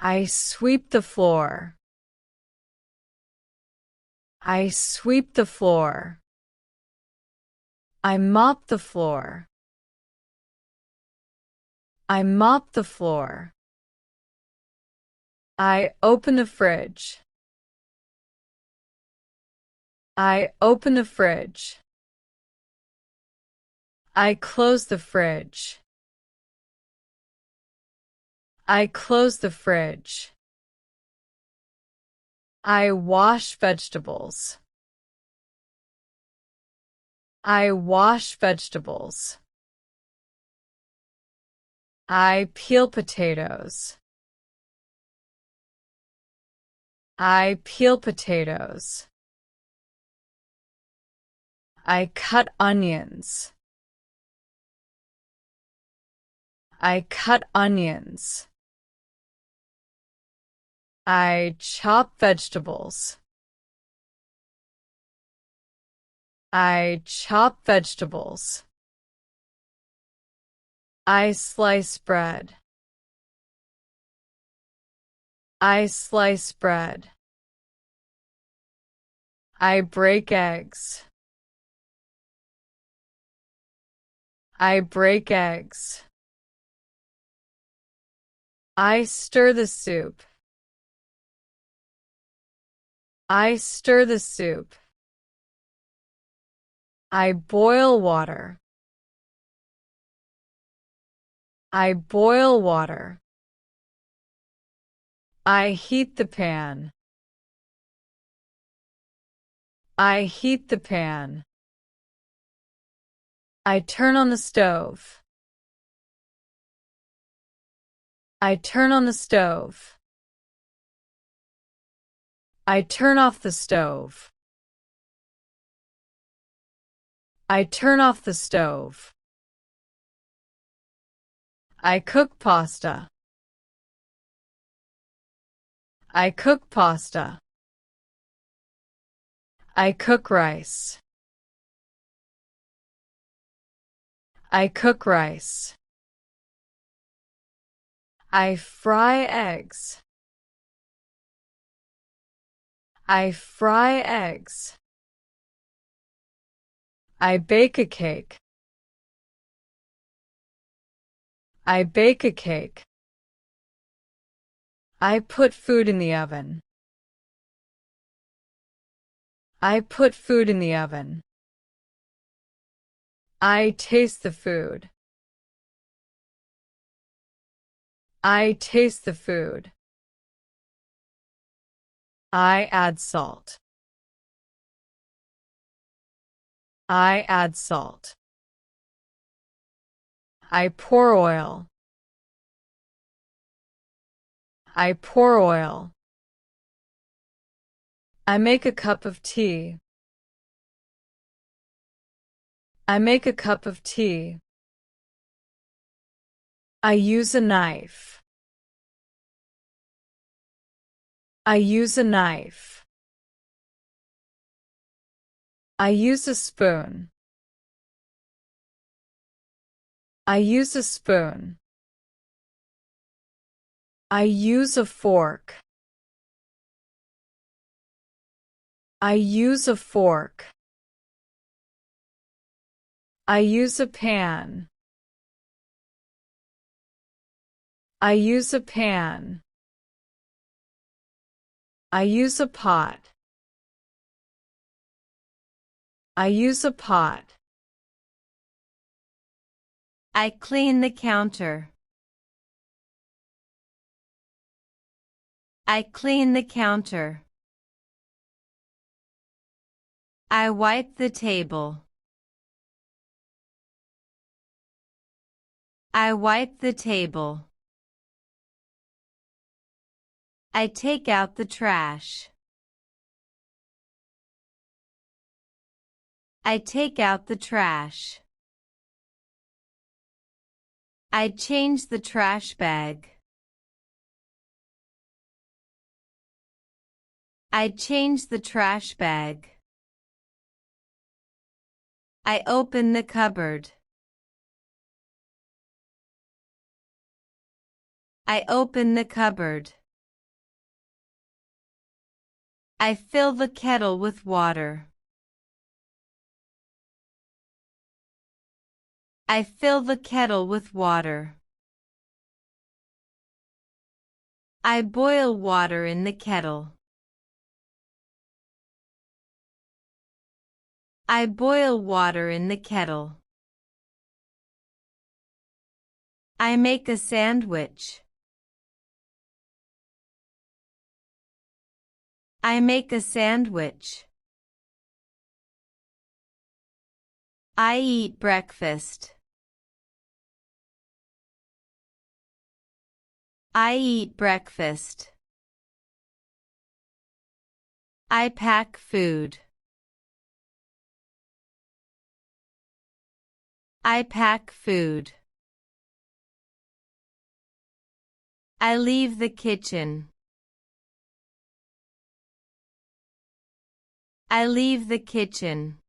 I sweep the floor. I sweep the floor. I mop the floor. I mop the floor. I open the fridge. I open the fridge. I close the fridge. I close the fridge. I wash vegetables. I wash vegetables. I peel potatoes. I peel potatoes. I cut onions. I cut onions. I chop vegetables. I chop vegetables. I slice bread. I slice bread. I break eggs. I break eggs. I stir the soup. I stir the soup. I boil water. I boil water. I heat the pan. I heat the pan. I turn on the stove. I turn on the stove. I turn off the stove. I turn off the stove. I cook pasta. I cook pasta. I cook rice. I cook rice. I fry eggs. I fry eggs. I bake a cake. I bake a cake. I put food in the oven. I put food in the oven. I taste the food. I taste the food. I add salt. I add salt. I pour oil. I pour oil. I make a cup of tea. I make a cup of tea. I use a knife. I use a knife. I use a spoon. I use a spoon. I use a fork. I use a fork. I use a pan. I use a pan. I use a pot. I use a pot. I clean the counter. I clean the counter. I wipe the table. I wipe the table. I take out the trash. I take out the trash. I change the trash bag. I change the trash bag. I open the cupboard. I open the cupboard. I fill the kettle with water. I fill the kettle with water. I boil water in the kettle. I boil water in the kettle. I make a sandwich. I make a sandwich. I eat breakfast. I eat breakfast. I pack food. I pack food. I leave the kitchen. I leave the kitchen.